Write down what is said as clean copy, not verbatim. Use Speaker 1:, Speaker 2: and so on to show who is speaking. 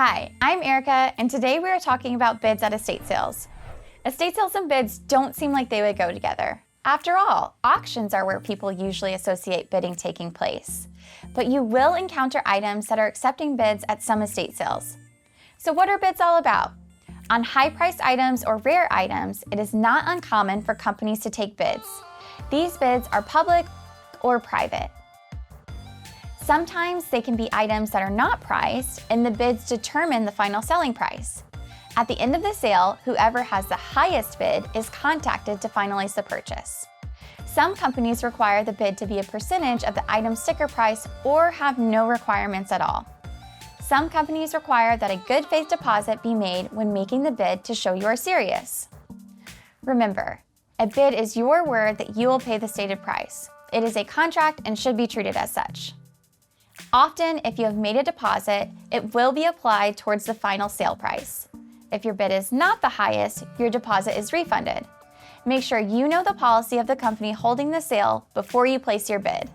Speaker 1: Hi, I'm Erica, and today we are talking about bids at estate sales. Estate sales and bids don't seem like they would go together. After all, auctions are where people usually associate bidding taking place. But you will encounter items that are accepting bids at some estate sales. So what are bids all about? On high-priced items or rare items, it is not uncommon for companies to take bids. These bids are public or private. Sometimes they can be items that are not priced, and the bids determine the final selling price. At the end of the sale, whoever has the highest bid is contacted to finalize the purchase. Some companies require the bid to be a percentage of the item's sticker price or have no requirements at all. Some companies require that a good faith deposit be made when making the bid to show you are serious. Remember, a bid is your word that you will pay the stated price. It is a contract and should be treated as such. Often, if you have made a deposit, it will be applied towards the final sale price. If your bid is not the highest, your deposit is refunded. Make sure you know the policy of the company holding the sale before you place your bid.